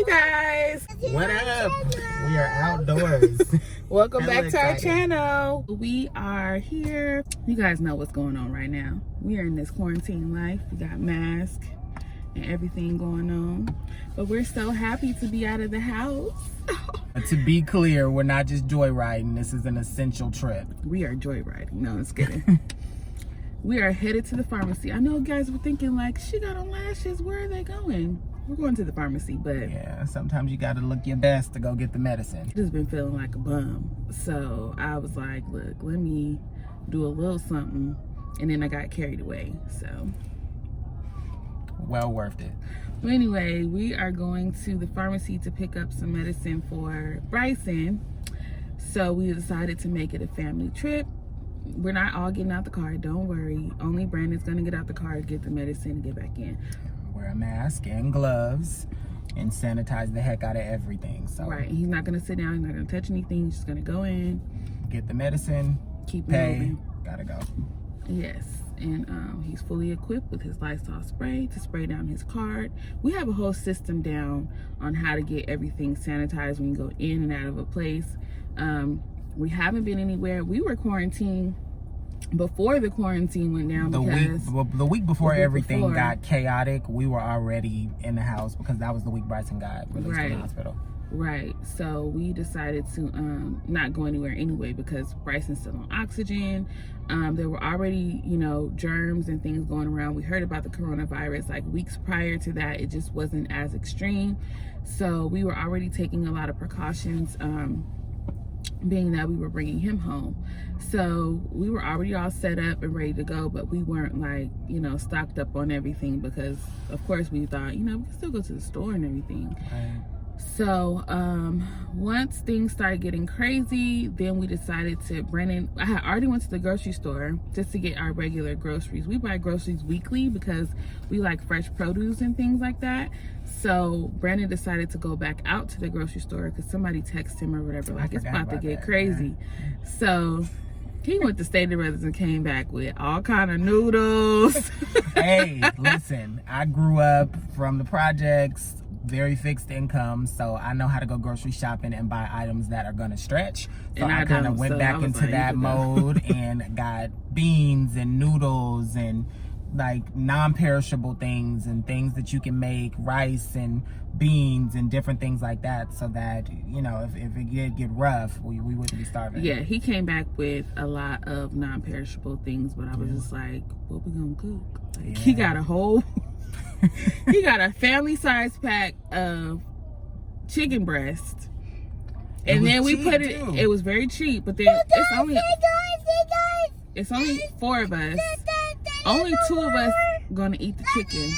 guys, what up? We are outdoors. welcome back to our channel. We are here. You guys know what's going on right now. We are in this quarantine life. We got masks and everything going on, but we're so happy to be out of the house. To be clear, we're not just joyriding. This is an essential trip. We are joyriding. No, I'm just kidding. We are headed to the pharmacy. I know guys were thinking like, she got on lashes, where are they going? We're going to the pharmacy, but yeah, sometimes you gotta look your best to go get the medicine. Just been feeling like a bum, so I was like, look, let me do a little something, and then I got carried away. So well worth it. Well, anyway, we are going to the pharmacy to pick up some medicine for Bryson, so we decided to make it a family trip. We're not all getting out the car, don't worry. Only Brandon's gonna get out the car, get the medicine, and get back in. Wear a mask and gloves and sanitize the heck out of everything. So right, he's not gonna sit down, he's not gonna touch anything, he's just gonna go in, get the medicine, keep pay, moving. Gotta go. Yes, and he's fully equipped with his Lysol spray to spray down his cart. We have a whole system down on how to get everything sanitized when you go in and out of a place. We haven't been anywhere. We were quarantined before the quarantine went down the week before everything got chaotic. We were already in the house because that was the week Bryson got released from the hospital. Right. So we decided to not go anywhere anyway because Bryson's still on oxygen. There were already, germs and things going around. We heard about the coronavirus like weeks prior to that. It just wasn't as extreme. So we were already taking a lot of precautions, being that we were bringing him home. So we were already all set up and ready to go, but we weren't like, stocked up on everything because of course we thought, we can still go to the store and everything. Right. So once things started getting crazy, then we decided I had already went to the grocery store just to get our regular groceries. We buy groceries weekly because we like fresh produce and things like that. So Brandon decided to go back out to the grocery store because somebody texted him or whatever, like it's about to get crazy. Yeah. So he went to State Brothers and came back with all kind of noodles. Hey, listen, I grew up from the projects, very fixed income, so I know how to go grocery shopping and buy items that are gonna stretch. So I kind of went back into that mode and got beans and noodles and like non-perishable things and things that you can make, rice and beans and different things like that, so that if it get rough, we wouldn't be starving. Yeah, he came back with a lot of non-perishable things, but I was just like, what we gonna cook? Like, he got a whole he got a family size pack of chicken breast, and then we put it too. It was very cheap, but then it's only 4 of us. Only 2 of us gonna eat the chicken.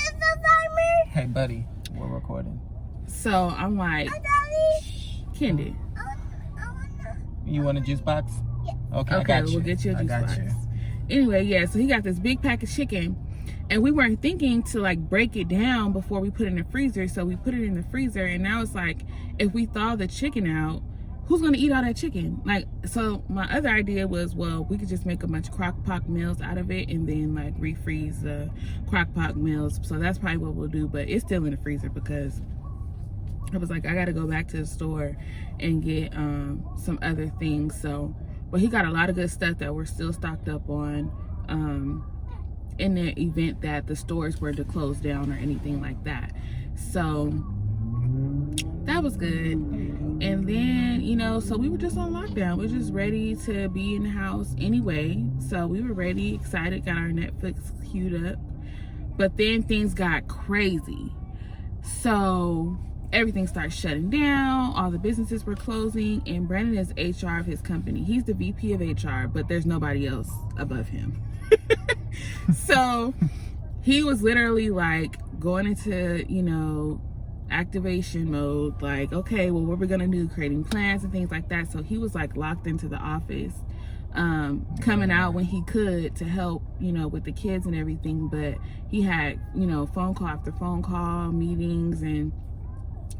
Hey buddy, we're recording. So I'm like, Kendi, you want a juice box? Yeah. Okay, okay, we'll get you a juice box. Anyway, yeah, so he got this big pack of chicken, and we weren't thinking to like break it down before we put it in the freezer, so we put it in the freezer, and now it's like, if we thaw the chicken out, who's gonna eat all that chicken? Like, so my other idea was, well, we could just make a bunch of crock pot meals out of it and then like refreeze the crock pot meals. So that's probably what we'll do, but it's still in the freezer because I was like, I gotta go back to the store and get some other things. So, but he got a lot of good stuff that we're still stocked up on in the event that the stores were to close down or anything like that. So that was good. And then, so we were just on lockdown. We were just ready to be in the house anyway. So we were ready, excited, got our Netflix queued up. But then things got crazy. So everything started shutting down. All the businesses were closing. And Brandon is HR of his company. He's the VP of HR, but there's nobody else above him. So he was literally like going into, activation mode, like, okay, well, what we're gonna do, creating plans and things like that. So he was like locked into the office, coming out when he could to help, with the kids and everything. But he had, phone call after phone call, meetings, and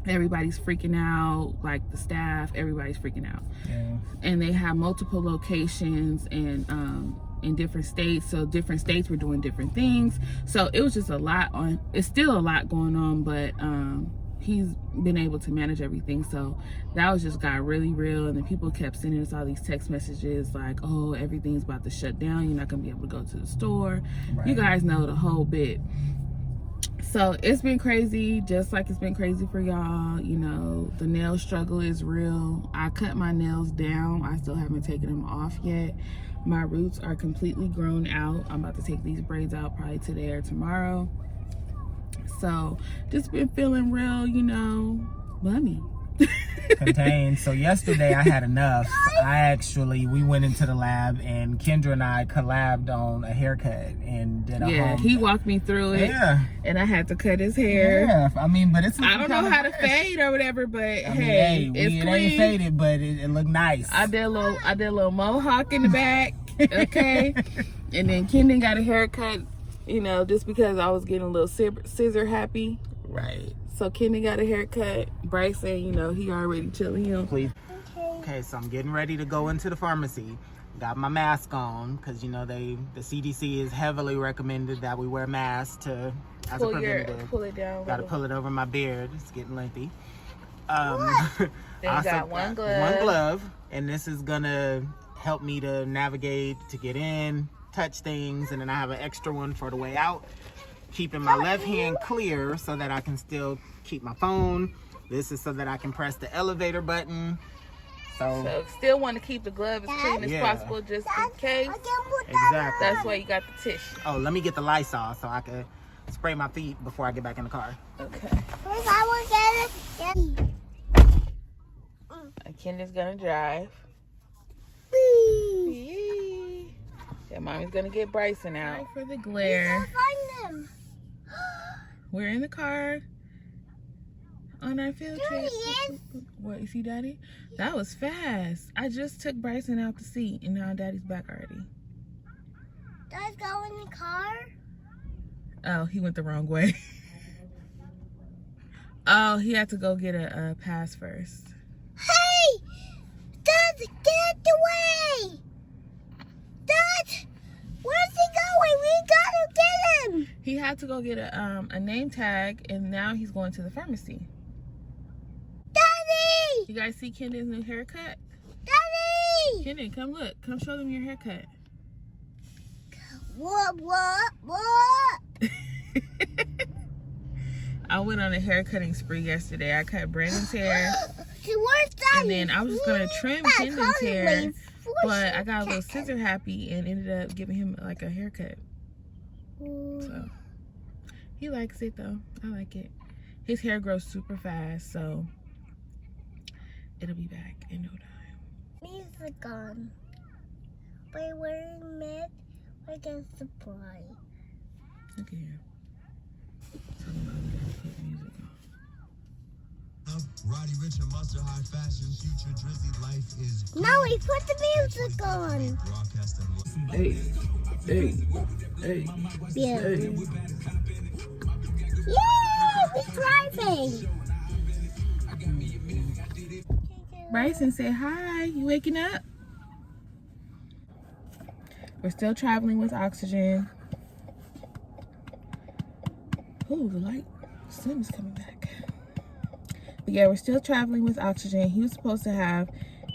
everybody's freaking out, like the staff, everybody's freaking out. Yeah. And they have multiple locations and in different states, so different states were doing different things. So it was just a lot it's still a lot going on, but he's been able to manage everything. So that was just got really real. And then people kept sending us all these text messages like, oh, everything's about to shut down, you're not gonna be able to go to the store. Right. You guys know the whole bit. So it's been crazy, just like it's been crazy for y'all. You know, the nail struggle is real. I cut my nails down. I still haven't taken them off yet. My roots are completely grown out. I'm about to take these braids out probably today or tomorrow. So just been feeling real, you know, bummy. Contained. So yesterday I had enough. We went into the lab and Kendra and I collabed on a haircut and did a he walked me through it. Yeah. And I had to cut his hair. Yeah. I mean, but it's I don't know how to fade or whatever, but hey, it's clean. It ain't faded, but it looked nice. I did a little mohawk in the back. Okay. And then Kendon got a haircut, you know, just because I was getting a little scissor happy. Right. So Kendon got a haircut. Bryson, you know, he already chilling him. Please. Okay, so I'm getting ready to go into the pharmacy. Got my mask on because, you know, the CDC is heavily recommended that we wear masks as a preventative. Pull it down. Got to pull it over my beard. It's getting lengthy. Then you got one glove. One glove, and this is gonna help me to navigate, to get in, touch things, and then I have an extra one for the way out. Keeping my left hand clear so that I can still keep my phone. This is so that I can press the elevator button. So still want to keep the glove as clean as possible just in case. Exactly. That's why you got the tissue. Oh, let me get the Lysol so I can spray my feet before I get back in the car. Okay. Kendon's gonna drive. Yeah, mommy's gonna get Bryson out for the glare. Find them. We're in the car on our field trip. What, you see Daddy? That was fast. I just took Bryson out the seat and now Daddy's back already. Dad's go in the car? Oh, he went the wrong way. Oh, he had to go get a pass first. Hey! Dad, get away! Dad! Where's he going? We gotta get him! He had to go get a name tag, and now he's going to the pharmacy. Daddy! You guys see Kendon's new haircut? Daddy! Kendon, come look. Come show them your haircut. What? I went on a hair cutting spree yesterday. I cut Brandon's hair. Where's Daddy? And then I was just going to trim Kendon's hair. But I got a little scissor happy and ended up giving him like a haircut. So he likes it though. I like it. His hair grows super fast, so it'll be back in no time. Music on. By wearing mid, we're gonna supply. Look at here. Tell him how we gotta put music on. Roddy Rich and Mustard High Fashion, future Drizzy life is. No, we put the music on. Hey. Yeah. Hey. Yay! We're driving. Bryson, say hi. You waking up? We're still traveling with oxygen. Oh, the light. The sun is coming back. But yeah, we're still traveling with oxygen. He was supposed to have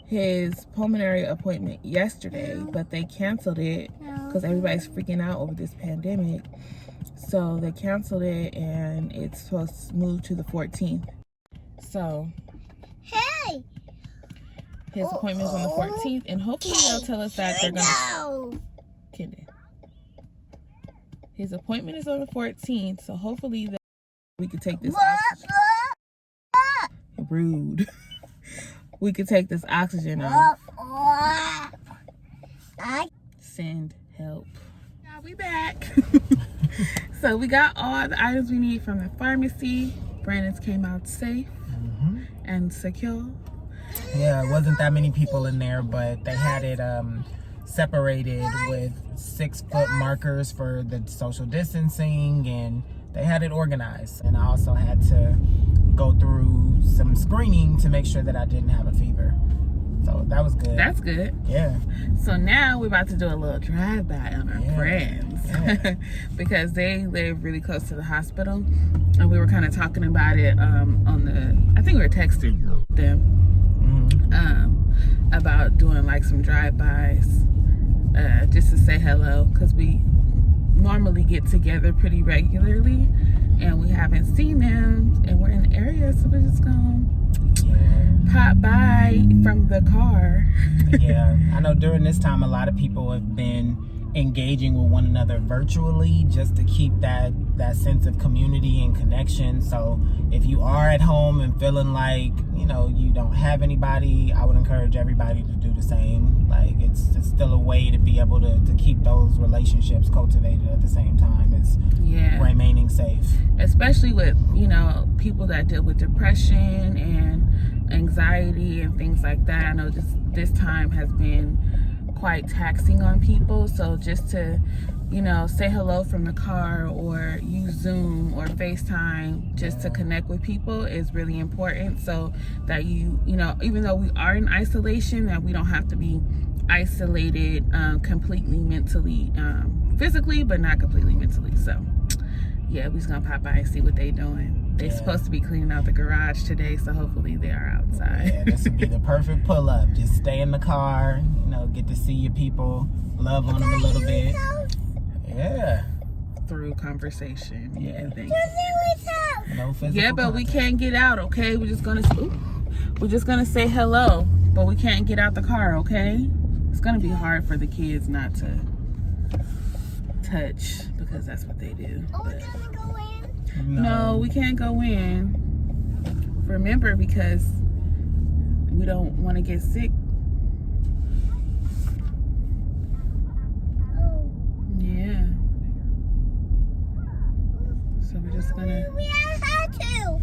his pulmonary appointment yesterday, but they canceled it because everybody's freaking out over this pandemic. So they canceled it and it's supposed to move to the 14th. So Hey! his appointment is on the 14th, and hopefully they'll tell us that they're gonna. Kendon. His appointment is on the 14th, so hopefully we could take this oxygen. Rude. We could take this oxygen off. Send help. Now we back. So we got all the items we need from the pharmacy. Brandon's came out safe and secure. Yeah, it wasn't that many people in there, but they had it separated with 6-foot markers for the social distancing, and they had it organized. And I also had to go through some screening to make sure that I didn't have a fever. So that was good. That's good. Yeah. So now we're about to do a little drive-by on our friends. because they live really close to the hospital, and we were kind of talking about it I think we were texting them about doing like some drive-bys just to say hello, because we normally get together pretty regularly and we haven't seen them, and we're in the area, so we're just gonna pop by from the car. Yeah, I know during this time a lot of people have been engaging with one another virtually just to keep that sense of community and connection. So if you are at home and feeling like, you know, you don't have anybody, I would encourage everybody to do the same. Like, it's still a way to be able to keep those relationships cultivated at the same time as remaining safe. Especially with, you know, people that deal with depression and anxiety and things like that. I know this time has been quite taxing on people, so just to, you know, say hello from the car or use Zoom or FaceTime just to connect with people is really important, so that you know, even though we are in isolation, that we don't have to be isolated completely mentally, physically, but not completely mentally. So yeah, we're just gonna pop by and see what they doing. They're supposed to be cleaning out the garage today, so hopefully they are outside. Yeah, this would be the perfect pull-up. Just stay in the car, you know, get to see your people, love on them a little bit. Yeah. Through conversation. Yeah. No but we can't get out, okay? We're just gonna say hello, but we can't get out the car, okay? It's gonna be hard for the kids not to touch, because that's what they do. But no, we can't go in. Remember, because we don't want to get sick. Yeah. So we're just gonna. We had to.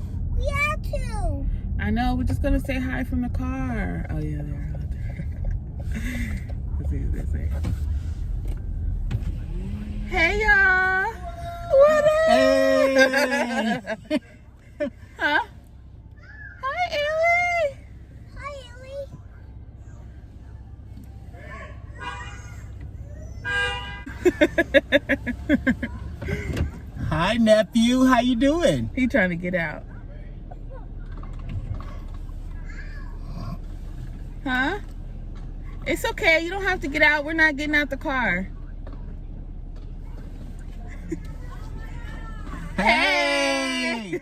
I know. We're just gonna say hi from the car. Oh yeah, they're out there. Let's see what they say. Hey y'all. What up? Hey. Huh? Hi, Ellie. Hi, nephew. How you doing? He trying to get out. Huh? It's okay. You don't have to get out. We're not getting out the car. Hey!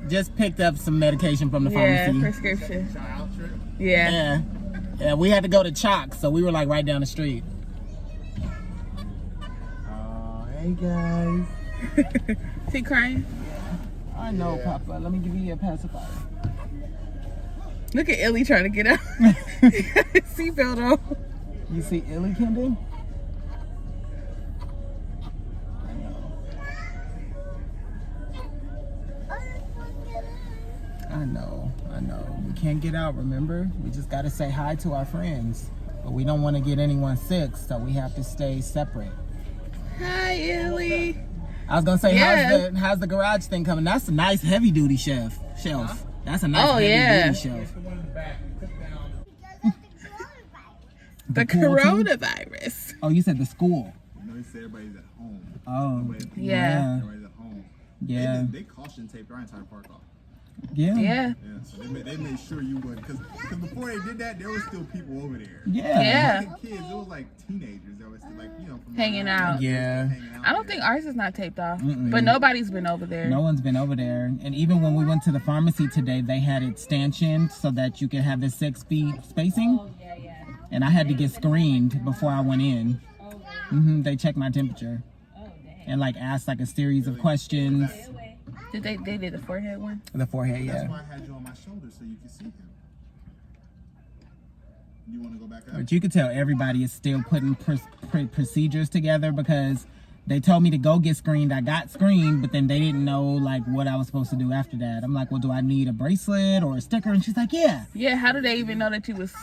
Just picked up some medication from the pharmacy. Yeah, prescription. Yeah. Yeah, we had to go to Chalk, so we were like right down the street. Oh, hey guys. Is he crying? I know, Papa. Let me give you a pacifier. Look at Ellie trying to get out. Seatbelt on. You see Illy, Kendall? I know. We can't get out, remember? We just got to say hi to our friends. But we don't want to get anyone sick, so we have to stay separate. Hi, Ellie. I was going to say, how's the garage thing coming? That's a nice heavy-duty shelf. Huh? That's a nice heavy-duty shelf. The coronavirus. Oh, you said the school. You know, they say everybody's at home. Oh, yeah. Everybody's at home. Yeah. They caution taped our entire park off. Yeah. Yeah. So they made sure you would, because before they did that, there were still people over there. Yeah. It wasn't kids, it was like teenagers that was still like, you know, from hanging out. Yeah. I don't think ours is not taped off, but nobody's been over there. No one's been over there. And even when we went to the pharmacy today, they had it stanchioned so that you can have the 6 feet spacing. And I had to get screened before I went in. They checked my temperature and like asked like a series of questions. Did they did the forehead one? The forehead, yeah. That's why I had you on my shoulder so you could see him. You want to go back up? But you could tell everybody is still putting procedures together, because they told me to go get screened. I got screened, but then they didn't know like what I was supposed to do after that. I'm like, well, do I need a bracelet or a sticker? And she's like, yeah. Yeah, how did they even know that you was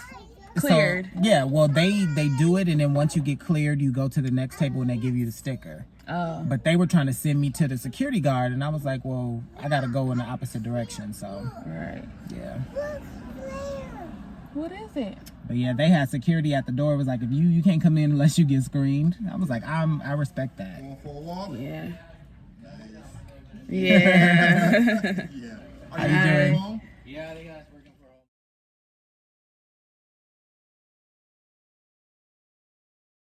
cleared? So, yeah, well, they do it, and then once you get cleared, you go to the next table and they give you the sticker. Oh. But they were trying to send me to the security guard, and I was like, well, I gotta go in the opposite direction, so. Right. Yeah. What is it? But yeah, they had security at the door. It was like, if you can't come in unless you get screened. I was like, I respect that. Going for a walk? Yeah. Nice. Yeah. Yeah. How you doing? Home? Yeah, they got us working for